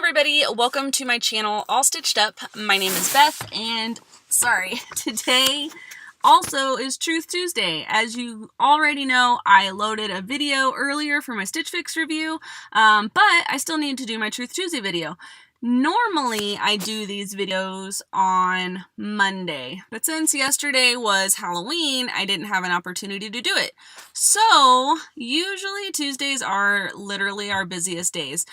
everybody, welcome to my channel, All Stitched Up. My name is Beth, and today also is Truth Tuesday. As you already know, I loaded a video earlier for my Stitch Fix review, but I still need to do my Truth Tuesday video. Normally, I do these videos on Monday, but since yesterday was Halloween, I didn't have an opportunity to do it. So, usually Tuesdays are literally our busiest days.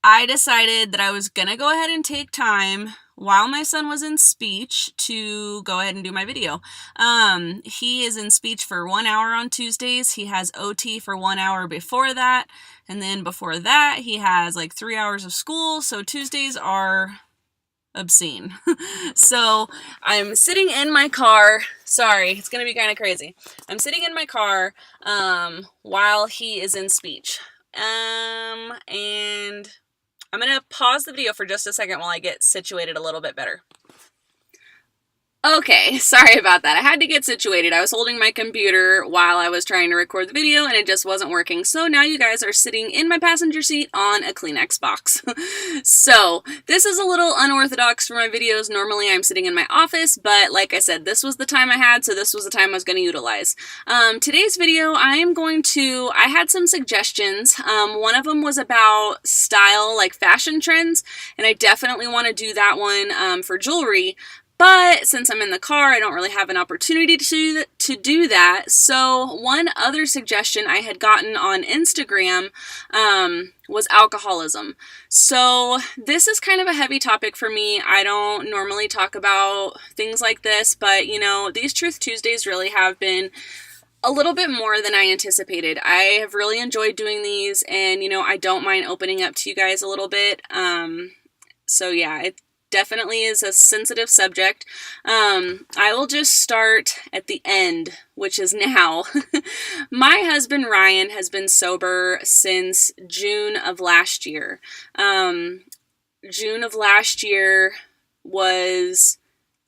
I decided that I was gonna go ahead and take time while my son was in speech to go ahead and do my video. He is in speech for 1 hour on Tuesdays. He has OT for 1 hour before that. And then before that, he has like 3 hours of school. So Tuesdays are obscene. So I'm sitting in my car. Sorry, it's going to be kind of crazy. I'm sitting in my car while he is in speech. And I'm going to pause the video for just a second while I get situated a little bit better. Okay, sorry about that. I had to get situated. I was holding my computer while I was trying to record the video and it just wasn't working. So now you guys are sitting in my passenger seat on a Kleenex box. So this is a little unorthodox for my videos. Normally I'm sitting in my office, but like I said, this was the time I had, so this was the time I was going to utilize. Today's video, I had some suggestions. One of them was about style, like fashion trends, and I definitely want to do that one for jewelry. But since I'm in the car, I don't really have an opportunity to do that. So one other suggestion I had gotten on Instagram was alcoholism. So this is kind of a heavy topic for me. I don't normally talk about things like this, but you know, these Truth Tuesdays really have been a little bit more than I anticipated. I have really enjoyed doing these, and you know, I don't mind opening up to you guys a little bit. So yeah, it definitely is a sensitive subject. I will just start at the end, which is now. My husband Ryan has been sober since June of last year. June of last year was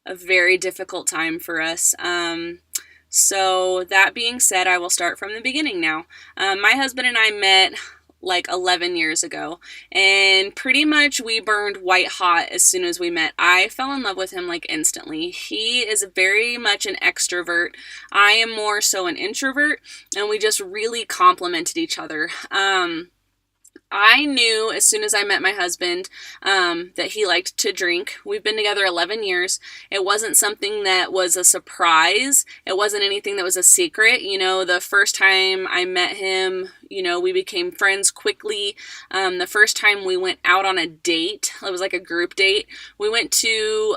a very difficult time for us. So that being said, I will start from the beginning now. My husband and I met like 11 years ago, and pretty much we burned white hot as soon as we met. I fell in love with him like instantly. He is very much an extrovert. I am more so an introvert, and we just really complemented each other. I knew as soon as I met my husband that he liked to drink. We've been together 11 years. It wasn't something that was a surprise. It wasn't anything that was a secret. You know, the first time I met him, you know, we became friends quickly. The first time we went out on a date, it was like a group date. We went to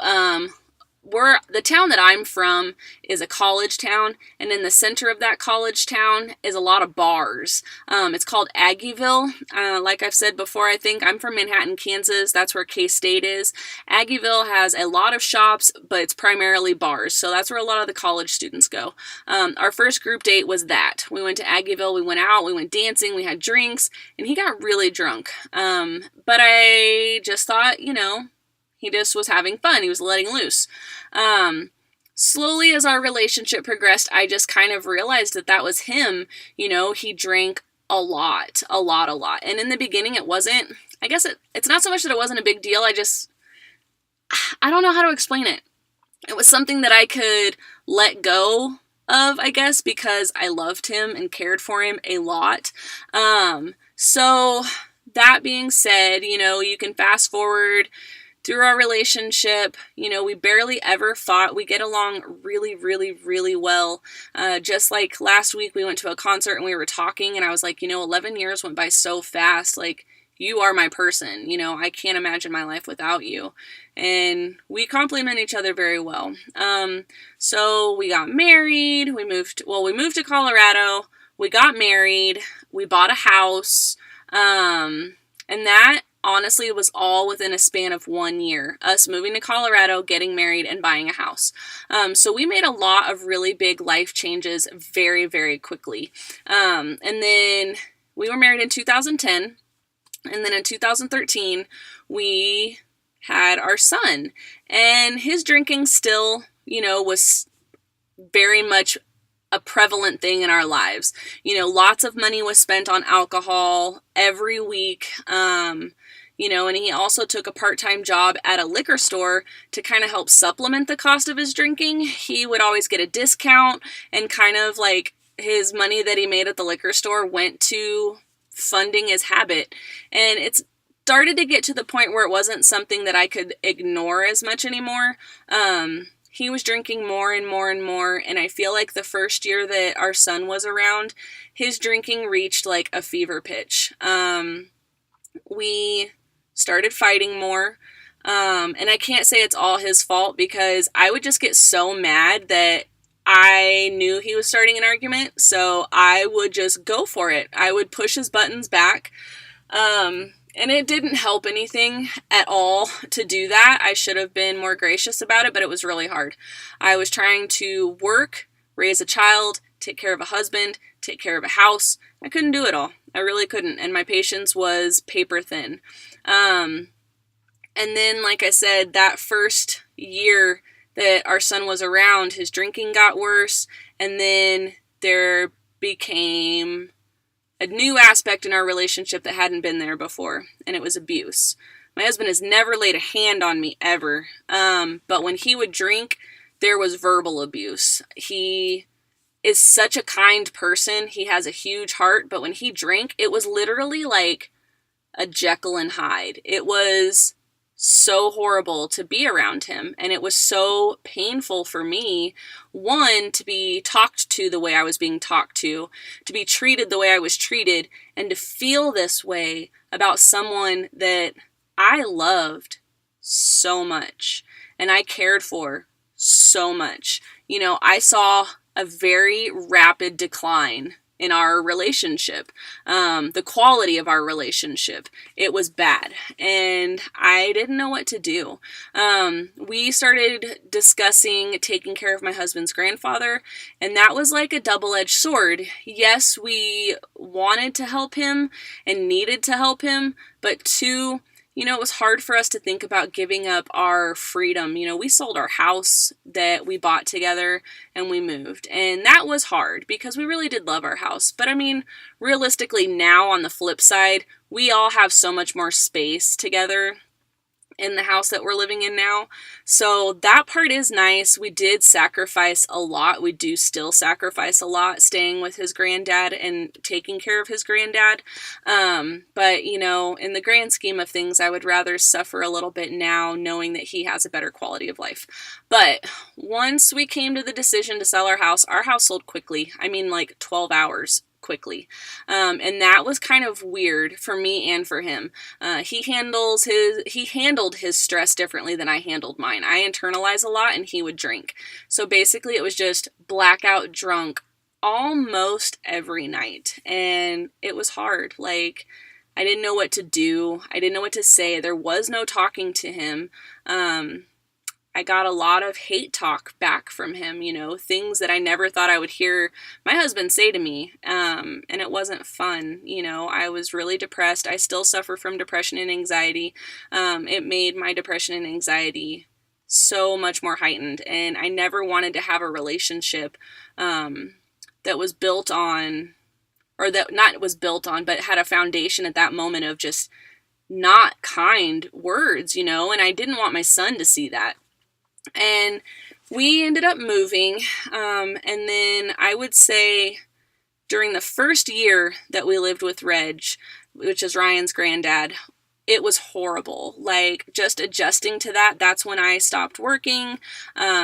the town that I'm from is a college town, and in the center of that college town is a lot of bars. It's called Aggieville. Like I've said before, I think I'm from Manhattan, Kansas. That's where K-State is. Aggieville has a lot of shops, but it's primarily bars, so that's where a lot of the college students go. Our first group date was that. We went to Aggieville, we went out, we went dancing, we had drinks, and he got really drunk. But I just thought, you know, he just was having fun. He was letting loose. Slowly as our relationship progressed, I just kind of realized that that was him. You know, he drank a lot. And in the beginning, it wasn't, I guess it's not so much that it wasn't a big deal. I don't know how to explain it. It was something that I could let go of, I guess, because I loved him and cared for him a lot. So that being said, you know, you can fast forward through our relationship. You know, we barely ever fought. We get along really well. Just like last week, we went to a concert and we were talking, and I was like, you know, 11 years went by so fast. Like, you are my person. You know, I can't imagine my life without you. And we complement each other very well. So we got married. We moved to Colorado. We got married. We bought a house. And that honestly, it was all within a span of 1 year, us moving to Colorado, getting married, and buying a house. So we made a lot of really big life changes very quickly. And then we were married in 2010, and then in 2013, we had our son. And his drinking still, you know, was very much a prevalent thing in our lives. You know, lots of money was spent on alcohol every week. and he also took a part-time job at a liquor store to kind of help supplement the cost of his drinking. He would always get a discount, and kind of like his money that he made at the liquor store went to funding his habit. And it's started to get to the point where it wasn't something that I could ignore as much anymore. He was drinking more and more and more, and I feel like the first year that our son was around, his drinking reached like a fever pitch. We started fighting more, and I can't say it's all his fault, because I would just get so mad that I knew he was starting an argument, so I would just go for it. I would push his buttons back, and it didn't help anything at all to do that. I should have been more gracious about it, but it was really hard. I was trying to work, raise a child, take care of a husband, take care of a house. I couldn't do it all. I really couldn't, and my patience was paper thin. And then, like I said, that first year that our son was around, his drinking got worse, and then there became a new aspect in our relationship that hadn't been there before, and it was abuse. My husband has never laid a hand on me, ever, but when he would drink, there was verbal abuse. He is such a kind person. He has a huge heart, but when he drank, it was literally like a Jekyll and Hyde. It was so horrible to be around him, and it was so painful for me, one, to be talked to the way I was being talked to be treated the way I was treated, and to feel this way about someone that I loved so much and I cared for so much. I saw a very rapid decline in our relationship, the quality of our relationship. It was bad, and I didn't know what to do. We started discussing taking care of my husband's grandfather, and that was like a double-edged sword. Yes, we wanted to help him and needed to help him, but two, it was hard for us to think about giving up our freedom. We sold our house that we bought together and we moved. And that was hard because we really did love our house. But realistically now, on the flip side, we all have so much more space together in the house that we're living in now. So that part is nice. We did sacrifice a lot. We do still sacrifice a lot, staying with his granddad and taking care of his granddad. But in the grand scheme of things, I would rather suffer a little bit now, knowing that he has a better quality of life. But once we came to the decision to sell our house sold quickly. Like 12 hours. Quickly. And that was kind of weird for me and for him. He handled his stress differently than I handled mine. I internalize a lot, and he would drink. So basically it was just blackout drunk almost every night. And it was hard. Like, I didn't know what to do. I didn't know what to say. There was no talking to him. I got a lot of hate talk back from him, things that I never thought I would hear my husband say to me, and it wasn't fun. I was really depressed. I still suffer from depression and anxiety. It made my depression and anxiety so much more heightened, and I never wanted to have a relationship that was built on, or that not was built on, but had a foundation at that moment of just not kind words, and I didn't want my son to see that. And we ended up moving, and then I would say during the first year that we lived with Reg, which is Ryan's granddad, it was horrible. Like, just adjusting to that, that's when I stopped working,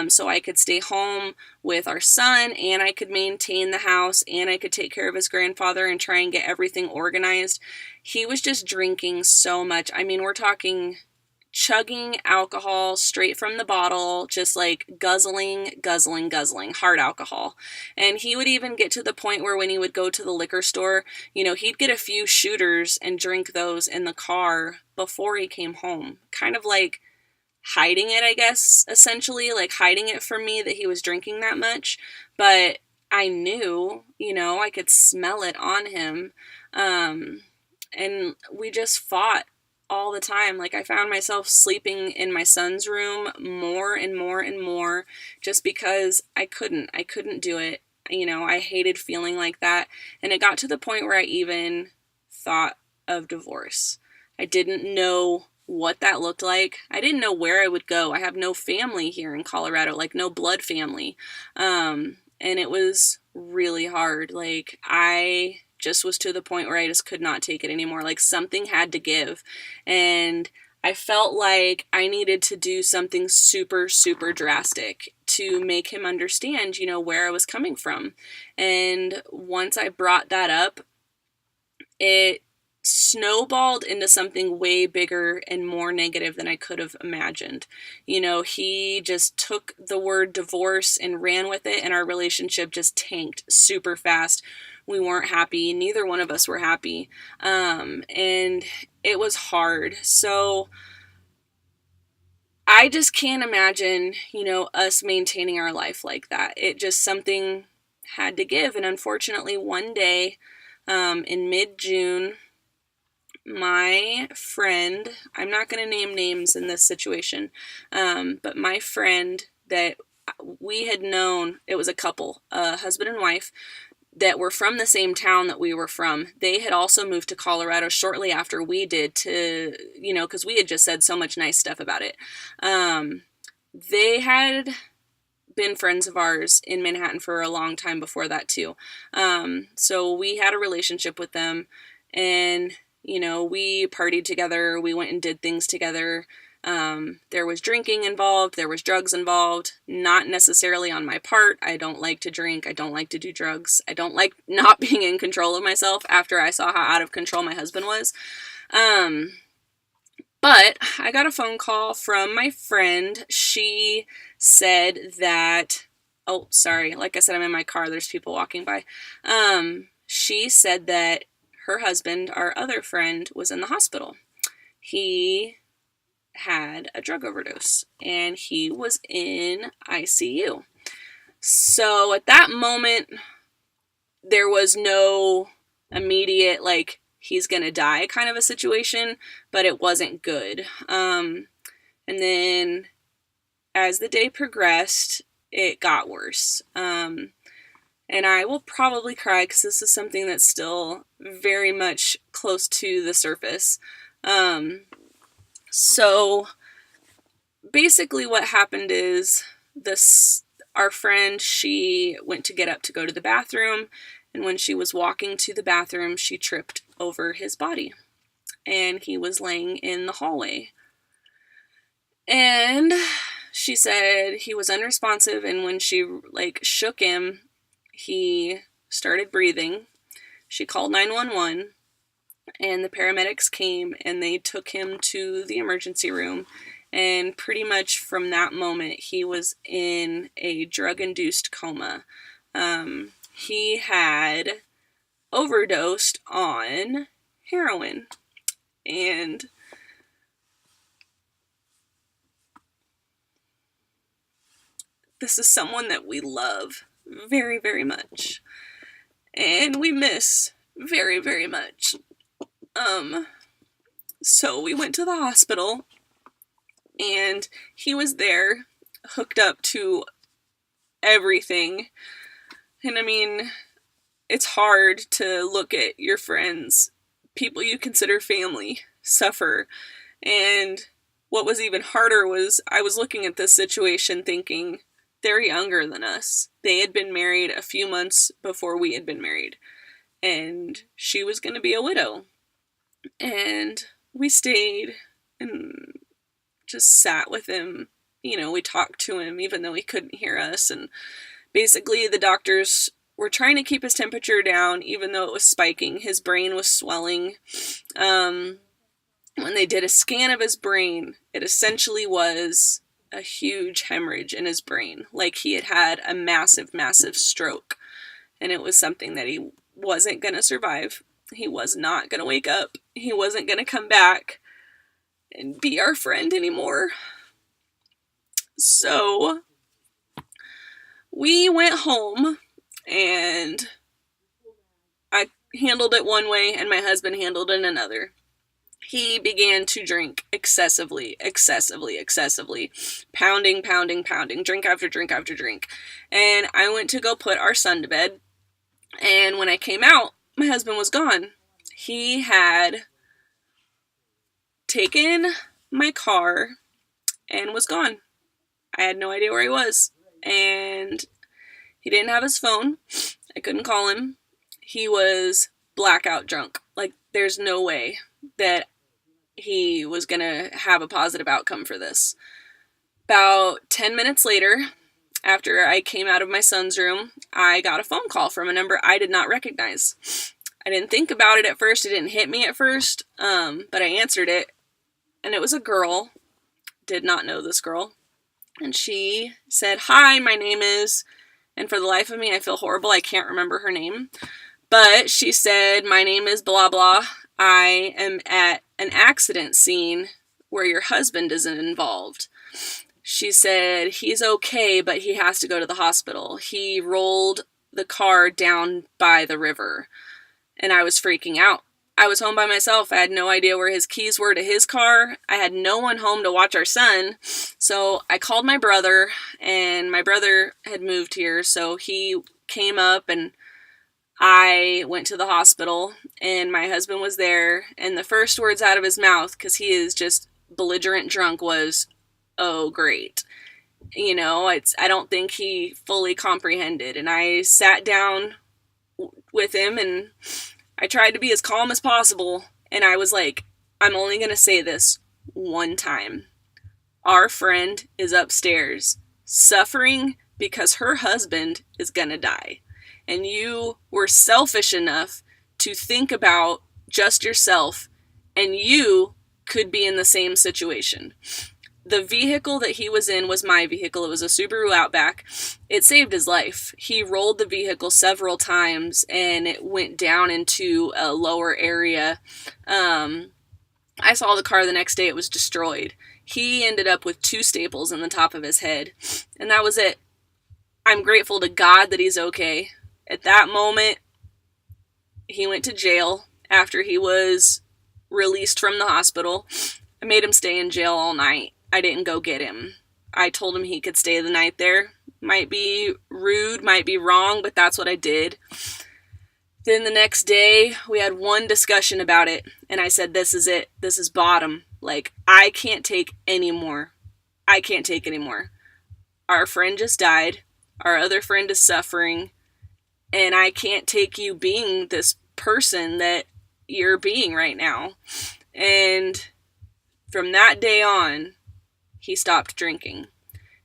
so I could stay home with our son, and I could maintain the house, and I could take care of his grandfather and try and get everything organized. He was just drinking so much. We're talking chugging alcohol straight from the bottle, just like guzzling hard alcohol. And he would even get to the point where when he would go to the liquor store, he'd get a few shooters and drink those in the car before he came home. Kind of like hiding it, I guess, essentially, like hiding it from me that he was drinking that much. But I knew, I could smell it on him. And we just fought all the time. Like, I found myself sleeping in my son's room more and more and more just because I couldn't do it. I hated feeling like that. And it got to the point where I even thought of divorce. I didn't know what that looked like. I didn't know where I would go. I have no family here in Colorado, like no blood family. And it was really hard. Like, I just was to the point where I just could not take it anymore. Like, something had to give. And I felt like I needed to do something super, super drastic to make him understand, where I was coming from. And once I brought that up, it snowballed into something way bigger and more negative than I could have imagined. He just took the word divorce and ran with it, and our relationship just tanked super fast. We weren't happy. Neither one of us were happy. And it was hard. So I just can't imagine, us maintaining our life like that. It just, something had to give. And unfortunately, one day, in mid-June, my friend, I'm not going to name names in this situation, but my friend that we had known, it was a couple, a husband and wife, that were from the same town that we were from. They had also moved to Colorado shortly after we did to, because we had just said so much nice stuff about it. They had been friends of ours in Manhattan for a long time before that too. So we had a relationship with them, and we partied together, we went and did things together. There was drinking involved, there was drugs involved, not necessarily on my part. I don't like to drink, I don't like to do drugs, I don't like not being in control of myself after I saw how out of control my husband was. But I got a phone call from my friend. She said that, oh, sorry, like I said, I'm in my car, there's people walking by. She said that her husband, our other friend, was in the hospital. He had a drug overdose, and he was in ICU. So at that moment, there was no immediate, like, he's gonna die kind of a situation, but it wasn't good. And then as the day progressed, it got worse. And I will probably cry because this is something that's still very much close to the surface. So basically what happened is our friend, she went to get up to go to the bathroom, and when she was walking to the bathroom, she tripped over his body, and he was laying in the hallway. And she said he was unresponsive, and when she shook him, he started breathing. She called 911, and the paramedics came, and they took him to the emergency room. And pretty much from that moment, he was in a drug-induced coma. He had overdosed on heroin. And this is someone that we love very, very much. And we miss very, very much. So we went to the hospital, and he was there, hooked up to everything. And I mean, it's hard to look at your friends, people you consider family, suffer. And what was even harder was I was looking at this situation thinking, they're younger than us. They had been married a few months before we had been married. And she was going to be a widow. And we stayed and just sat with him. We talked to him even though he couldn't hear us. And basically the doctors were trying to keep his temperature down even though it was spiking. His brain was swelling. When they did a scan of his brain, it essentially was a huge hemorrhage in his brain. Like he had had a massive, massive stroke. And it was something that he wasn't going to survive. He was not going to wake up. He wasn't going to come back and be our friend anymore. So we went home, and I handled it one way and my husband handled it another. He began to drink excessively, pounding, drink after drink after drink. And I went to go put our son to bed, and when I came out, my husband was gone. He had taken my car and was gone. I had no idea where he was. And he didn't have his phone. I couldn't call him. He was blackout drunk. Like, there's no way that he was going to have a positive outcome for this. About 10 minutes later, after I came out of my son's room, I got a phone call from a number I did not recognize. I didn't think about it at first. It didn't hit me at first, but I answered it, and it was a girl. Did not know this girl. And she said, "Hi, my name is," and for the life of me, I feel horrible. I can't remember her name. But she said, "My name is blah, blah. I am at an accident scene where your husband isn't involved." She said, "He's okay, but he has to go to the hospital. He rolled the car down by the river." And I was freaking out. I was home by myself. I had no idea where his keys were to his car. I had no one home to watch our son. So I called my brother, and my brother had moved here. So he came up, and I went to the hospital, and my husband was there. And the first words out of his mouth, because he is just belligerent drunk, was, "Oh, great." You know, I don't think he fully comprehended. And I sat down with him, and I tried to be as calm as possible, and I was like, "I'm only going to say this one time. Our friend is upstairs, suffering because her husband is going to die. And you were selfish enough to think about just yourself, and you could be in the same situation." The vehicle that he was in was my vehicle. It was a Subaru Outback. It saved his life. He rolled the vehicle several times, and it went down into a lower area. I saw the car the next day. It was destroyed. He ended up with 2 staples in the top of his head, and that was it. I'm grateful to God that he's okay. At that moment, he went to jail after he was released from the hospital. I made him stay in jail all night. I didn't go get him. I told him he could stay the night there. Might be rude, might be wrong, but that's what I did. Then the next day, we had one discussion about it, and I said, "This is it. This is bottom. Like, I can't take any more. I can't take any more. Our friend just died. Our other friend is suffering, and I can't take you being this person that you're being right now." And from that day on, he stopped drinking.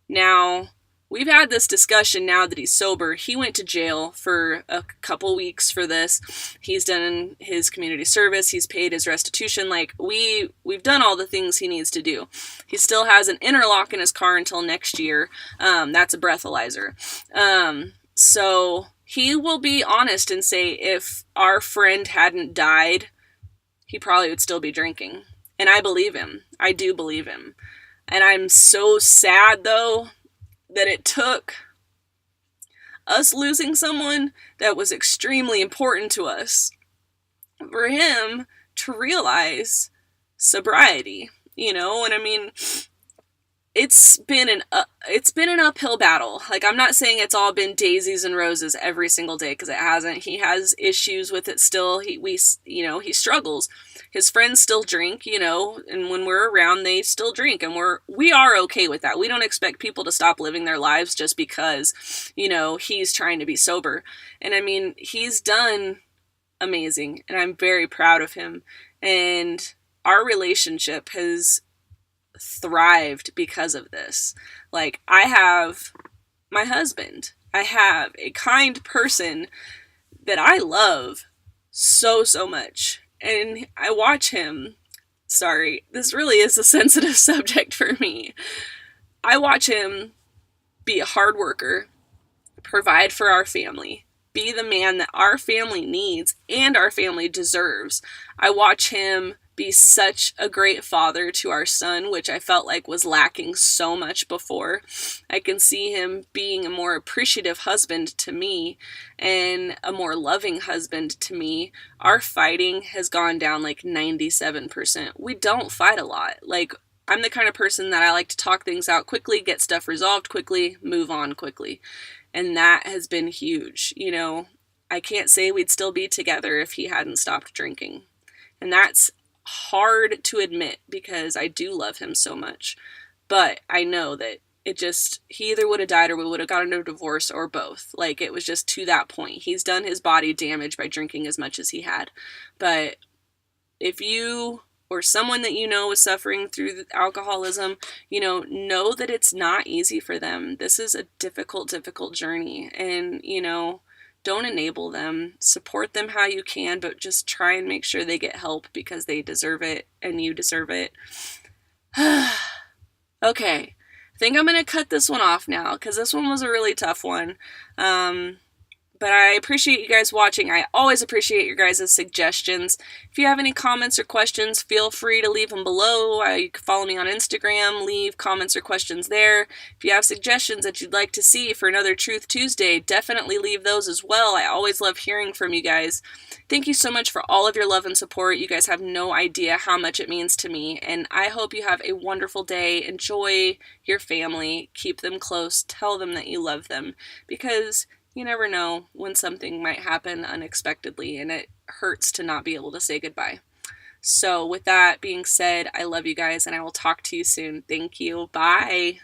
Now, we've had this discussion now that he's sober. He went to jail for a couple weeks for this. He's done his community service. He's paid his restitution. Like, we've done all the things he needs to do. He still has an interlock in his car until next year. That's a breathalyzer. So he will be honest and say if our friend hadn't died, he probably would still be drinking. And I believe him. I do believe him. And I'm so sad, though, that it took us losing someone that was extremely important to us for him to realize sobriety, you know? And I mean, it's been an uphill battle. Like, I'm not saying it's all been daisies and roses every single day, because it hasn't. He has issues with it still. He struggles. His friends still drink, you know, and when we're around, they still drink, and we are okay with that. We don't expect people to stop living their lives just because, you know, he's trying to be sober. And I mean, he's done amazing, and I'm very proud of him. And our relationship has thrived because of this. Like, I have my husband. I have a kind person that I love so, so much. And I watch him. Sorry, this really is a sensitive subject for me. I watch him be a hard worker, provide for our family, be the man that our family needs and our family deserves. I watch him be such a great father to our son, which I felt like was lacking so much before. I can see him being a more appreciative husband to me and a more loving husband to me. Our fighting has gone down like 97%. We don't fight a lot. Like, I'm the kind of person that I like to talk things out quickly, get stuff resolved quickly, move on quickly. And that has been huge. You know, I can't say we'd still be together if he hadn't stopped drinking. And that's hard to admit because I do love him so much. But I know that he either would have died or we would have gotten a divorce or both. Like, it was just to that point. He's done his body damage by drinking as much as he had. But if you or someone that you know is suffering through alcoholism, know that it's not easy for them. This is a difficult, difficult journey. And, don't enable them. Support them how you can, but just try and make sure they get help because they deserve it and you deserve it. Okay. I think I'm going to cut this one off now because this one was a really tough one. But I appreciate you guys watching. I always appreciate your guys' suggestions. If you have any comments or questions, feel free to leave them below. You can follow me on Instagram, leave comments or questions there. If you have suggestions that you'd like to see for another Truth Tuesday, definitely leave those as well. I always love hearing from you guys. Thank you so much for all of your love and support. You guys have no idea how much it means to me, and I hope you have a wonderful day. Enjoy your family. Keep them close. Tell them that you love them, because you never know when something might happen unexpectedly, and it hurts to not be able to say goodbye. So with that being said, I love you guys, and I will talk to you soon. Thank you. Bye.